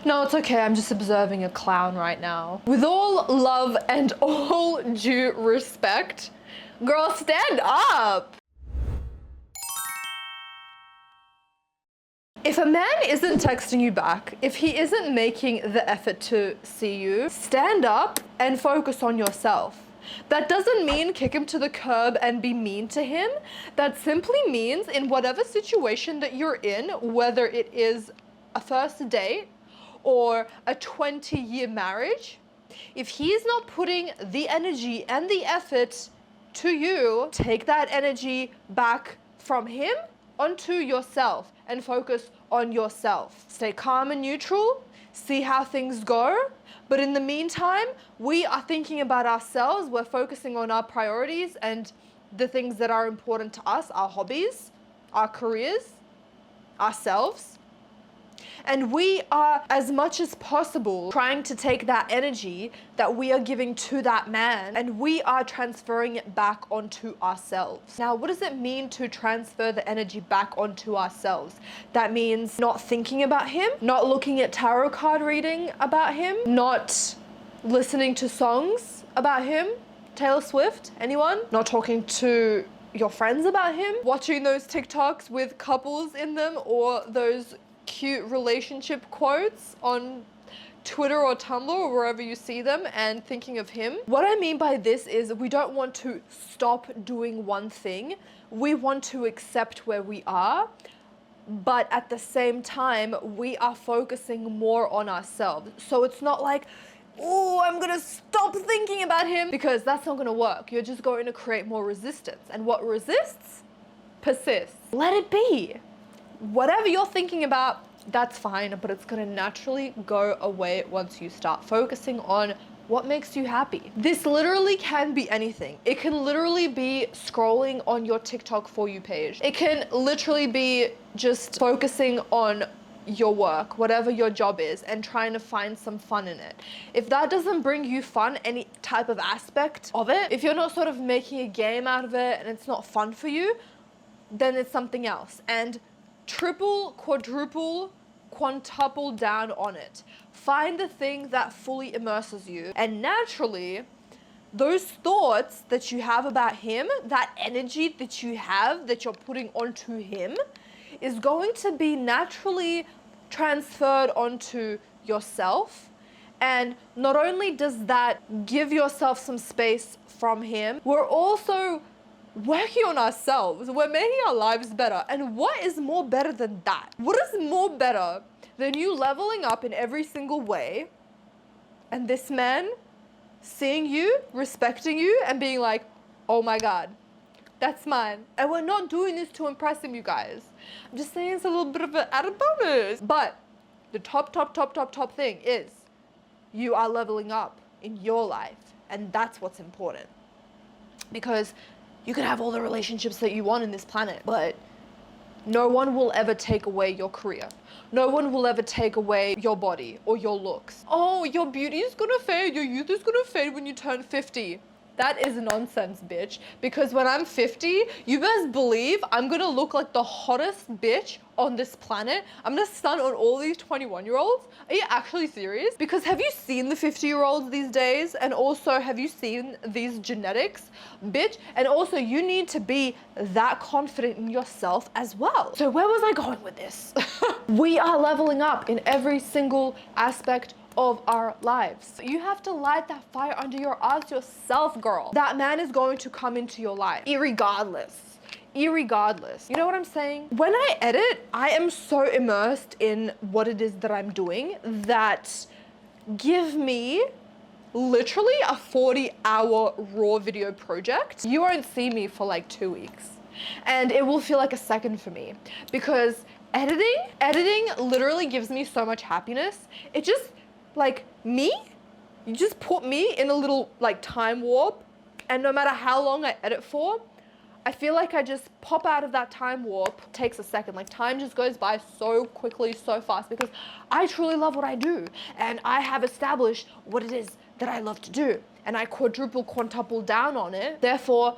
No, it's okay. I'm just observing a clown right now. With all love and all due respect, girl, stand up. If a man isn't texting you back, if he isn't making the effort to see you, stand up and focus on yourself. That doesn't mean kick him to the curb and be mean to him. That simply means in whatever situation that you're in, whether it is a first date or a 20-year marriage, if he's not putting the energy and the effort to you, take that energy back from him onto yourself and focus on yourself. Stay calm and neutral, see how things go. But in the meantime, we are thinking about ourselves. We're focusing on our priorities and the things that are important to us, our hobbies, our careers, ourselves. And we are, as much as possible, trying to take that energy that we are giving to that man and we are transferring it back onto ourselves. Now, what does it mean to transfer the energy back onto ourselves? That means not thinking about him, not looking at tarot card reading about him, not listening to songs about him. Taylor Swift, anyone? Not talking to your friends about him, watching those TikToks with couples in them or those cute relationship quotes on Twitter or Tumblr or wherever you see them and thinking of him. What I mean by this is we don't want to stop doing one thing. We want to accept where we are, but at the same time, we are focusing more on ourselves. So it's not like, oh, I'm gonna stop thinking about him, because that's not gonna work. You're just going to create more resistance. And what resists, persists. Let it be. Whatever you're thinking about, that's fine, but it's gonna naturally go away once you start focusing on what makes you happy. This literally can be anything. It can literally be scrolling on your TikTok For You page. It can literally be just focusing on your work, whatever your job is, and trying to find some fun in it. If that doesn't bring you fun, any type of aspect of it, if you're not sort of making a game out of it and it's not fun for you, then it's something else. And triple, quadruple, quintuple down on it. Find the thing that fully immerses you. And naturally, those thoughts that you have about him, that energy that you have that you're putting onto him, is going to be naturally transferred onto yourself. And not only does that give yourself some space from him, we're also working on ourselves. We're making our lives better. And what is more better than that? What is more better than you leveling up in every single way and this man seeing you, respecting you, and being like, oh my God, that's mine. And we're not doing this to impress him, you guys. I'm just saying it's a little bit of an added bonus. But the top thing is you are leveling up in your life. And that's what's important. Because you can have all the relationships that you want in this planet, but no one will ever take away your career. No one will ever take away your body or your looks. Oh, your beauty is gonna fade, your youth is gonna fade when you turn 50. That is nonsense, bitch. Because when I'm 50, you best believe I'm gonna look like the hottest bitch on this planet. I'm gonna stun on all these 21-year-olds. Are you actually serious? Because have you seen the 50-year-olds these days? And also, have you seen these genetics, bitch? And also, you need to be that confident in yourself as well. So where was I going with this? We are leveling up in every single aspect of our lives. You have to light that fire under your ass yourself, girl. That man is going to come into your life, irregardless. You know what I'm saying? When I edit, I am so immersed in what it is that I'm doing that give me literally a 40-hour raw video project. You won't see me for like 2 weeks. And it will feel like a second for me because editing literally gives me so much happiness. It just, like me, you just put me in a little like time warp, and no matter how long I edit for, I feel like I just pop out of that time warp. It takes a second, like time just goes by so quickly, so fast, because I truly love what I do and I have established what it is that I love to do, and I quadruple, quintuple down on it. Therefore,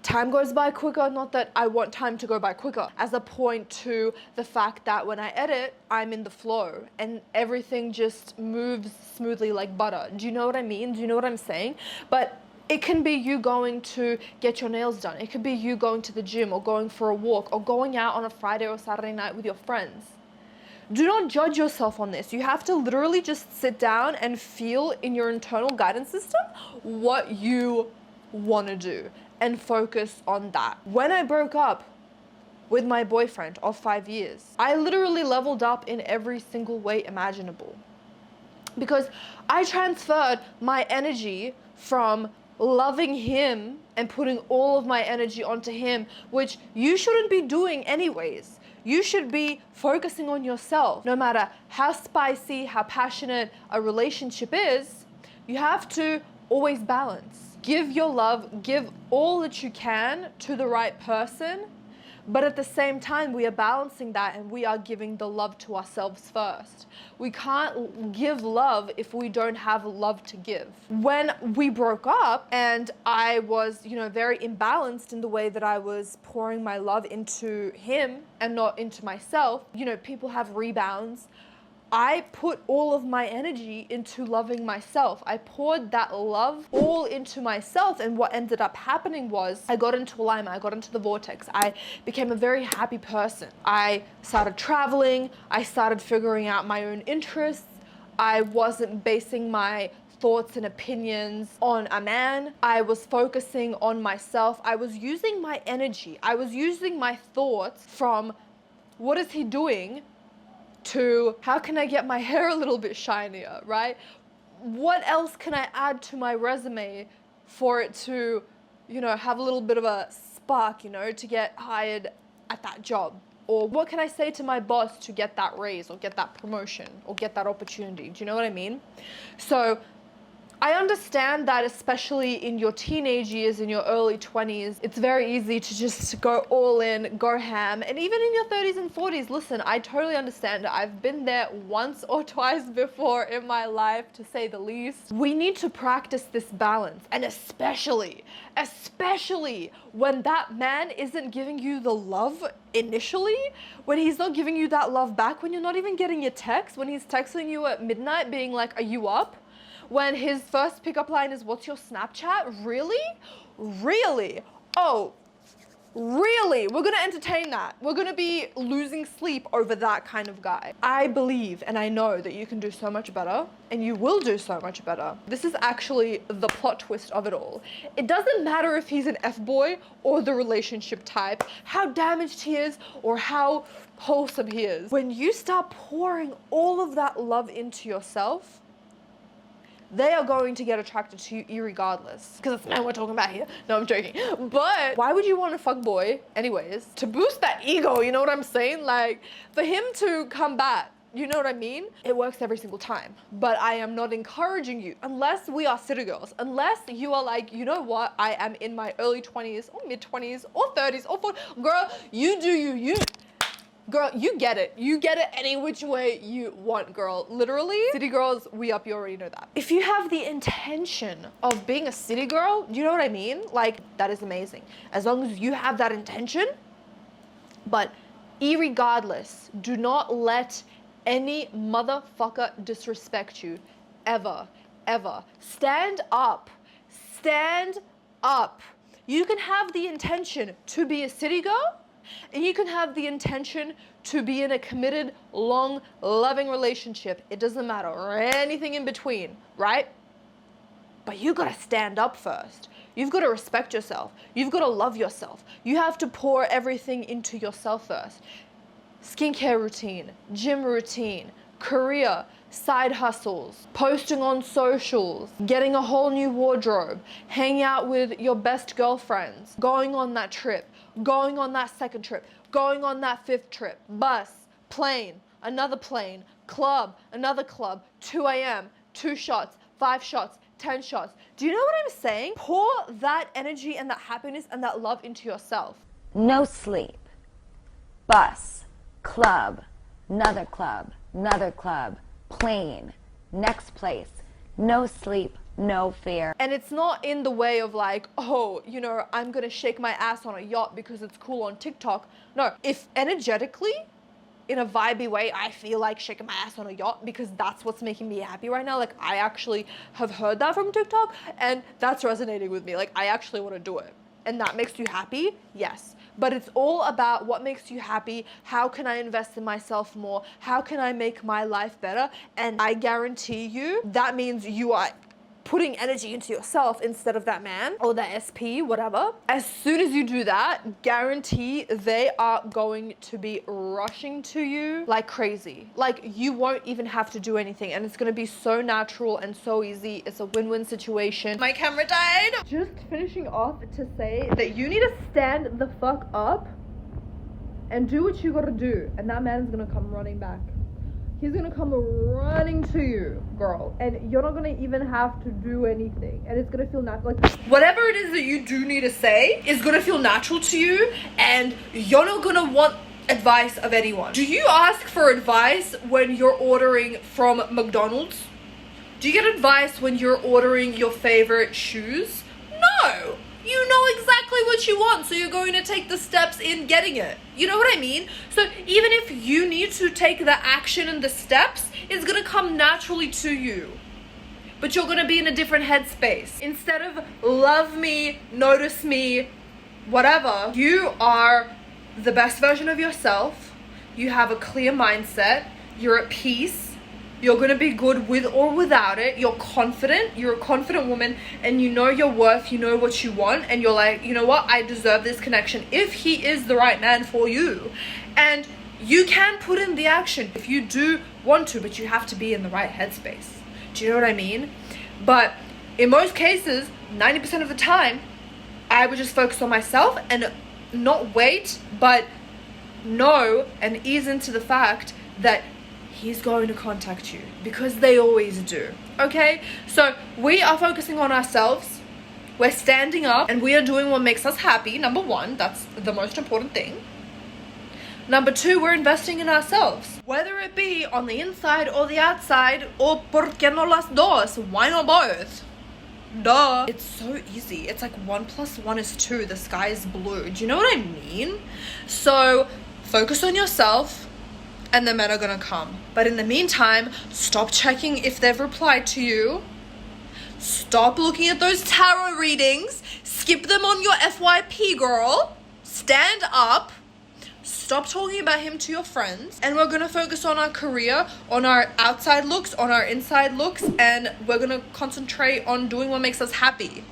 time goes by quicker, not that I want time to go by quicker, as a point to the fact that when I edit, I'm in the flow and everything just moves smoothly like butter. Do you know what I mean? Do you know what I'm saying? But it can be you going to get your nails done. It could be you going to the gym or going for a walk or going out on a Friday or Saturday night with your friends. Do not judge yourself on this. You have to literally just sit down and feel in your internal guidance system what you want to do and focus on that. When I broke up with my boyfriend of 5 years, I literally leveled up in every single way imaginable, because I transferred my energy from loving him and putting all of my energy onto him, which you shouldn't be doing anyways. You should be focusing on yourself. No matter how spicy, how passionate a relationship is, you have to always balance. Give your love, give all that you can to the right person, but at the same time, we are balancing that and we are giving the love to ourselves first. We can't give love if we don't have love to give. When we broke up and I was, very imbalanced in the way that I was pouring my love into him and not into myself, people have rebounds. I put all of my energy into loving myself. I poured that love all into myself, and what ended up happening was I got into alignment, I got into the vortex. I became a very happy person. I started traveling, I started figuring out my own interests. I wasn't basing my thoughts and opinions on a man. I was focusing on myself. I was using my energy. I was using my thoughts from what is he doing to how can I get my hair a little bit shinier, right? What else can I add to my resume for it to, have a little bit of a spark, to get hired at that job? Or what can I say to my boss to get that raise or get that promotion or get that opportunity? Do you know what I mean? So I understand that, especially in your teenage years, in your early 20s, it's very easy to just go all in, go ham. And even in your 30s and 40s, listen, I totally understand. I've been there once or twice before in my life, to say the least. We need to practice this balance. And especially when that man isn't giving you the love initially, when he's not giving you that love back, when you're not even getting your text, when he's texting you at midnight being like, are you up? When his first pickup line is, what's your Snapchat? Really? Really? Oh, really? We're gonna entertain that. We're gonna be losing sleep over that kind of guy. I believe and I know that you can do so much better, and you will do so much better. This is actually the plot twist of it all. It doesn't matter if he's an F-boy or the relationship type, how damaged he is or how wholesome he is. When you start pouring all of that love into yourself, they are going to get attracted to you irregardless. Because it's man we're talking about here. No, I'm joking. But why would you want a fuckboy anyways? To boost that ego, you know what I'm saying? Like, for him to come back, you know what I mean? It works every single time. But I am not encouraging you, unless we are city girls, unless you are like, you know what? I am in my early 20s or mid 20s or 30s or 40s. Girl, you do you. Girl, you get it. You get it any which way you want, girl. Literally, city girls, we up, you already know that. If you have the intention of being a city girl, you know what I mean? Like, that is amazing. As long as you have that intention. But irregardless, do not let any motherfucker disrespect you. Ever, ever. Stand up. Stand up. You can have the intention to be a city girl, and you can have the intention to be in a committed, long, loving relationship. It doesn't matter, or anything in between, right? But you gotta stand up first. You've gotta respect yourself. You've gotta love yourself. You have to pour everything into yourself first. Skincare routine, gym routine, career, side hustles, posting on socials, getting a whole new wardrobe, hanging out with your best girlfriends, going on that trip, going on that second trip, going on that fifth trip, bus, plane, another plane, club, another club, 2 a.m., 2 shots, 5 shots, 10 shots. Do you know what I'm saying? Pour that energy and that happiness and that love into yourself. No sleep. Bus, club, another club, plane, next place. No sleep, no fear. And it's not in the way of like, oh, you know, I'm gonna shake my ass on a yacht because it's cool on TikTok. No, if energetically, in a vibey way, I feel like shaking my ass on a yacht because that's what's making me happy right now. Like, I actually have heard that from TikTok and that's resonating with me. Like, I actually want to do it. And that makes you happy? Yes. But it's all about what makes you happy. How can I invest in myself more? How can I make my life better? And I guarantee you that means you are putting energy into yourself instead of that man or that SP, whatever. As soon as you do that, guarantee they are going to be rushing to you like crazy. Like, you won't even have to do anything and it's gonna be so natural and so easy. It's a win-win situation. My camera died. Just finishing off to say that you need to stand the fuck up and do what you gotta do, and that man is gonna come running back. He's gonna come running to you, girl, and you're not gonna even have to do anything, and it's gonna feel natural. Like, whatever it is that you do need to say is gonna feel natural to you, and you're not gonna want advice of anyone. Do you ask for advice when you're ordering from McDonald's? Do you get advice when you're ordering your favorite shoes? No! You know exactly what you want, so you're going to take the steps in getting it. You know what I mean? So even if you need to take the action and the steps, it's gonna come naturally to you. But you're gonna be in a different headspace. Instead of love me, notice me, whatever, you are the best version of yourself. You have a clear mindset. You're at peace. You're gonna be good with or without it. You're confident. You're a confident woman and you know your worth. You know what you want. And you're like, you know what? I deserve this connection if he is the right man for you. And you can put in the action if you do want to, but you have to be in the right headspace. Do you know what I mean? But in most cases, 90% of the time, I would just focus on myself and not wait, but know and ease into the fact that he's going to contact you, because they always do. Okay, so we are focusing on ourselves, we're standing up, and we are doing what makes us happy. Number one, that's the most important thing. Number two, we're investing in ourselves, whether it be on the inside or the outside, or por qué no las dos, why not both? Duh. It's so easy. It's like 1 + 1 is 2. The sky is blue. Do you know what I mean? So focus on yourself and the men are gonna come. But in the meantime, stop checking if they've replied to you. Stop looking at those tarot readings. Skip them on your FYP, girl. Stand up. Stop talking about him to your friends. And we're gonna focus on our career, on our outside looks, on our inside looks, and we're gonna concentrate on doing what makes us happy.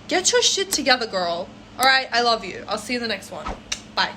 Get your shit together, girl. All right, I love you. I'll see you in the next one. Bye.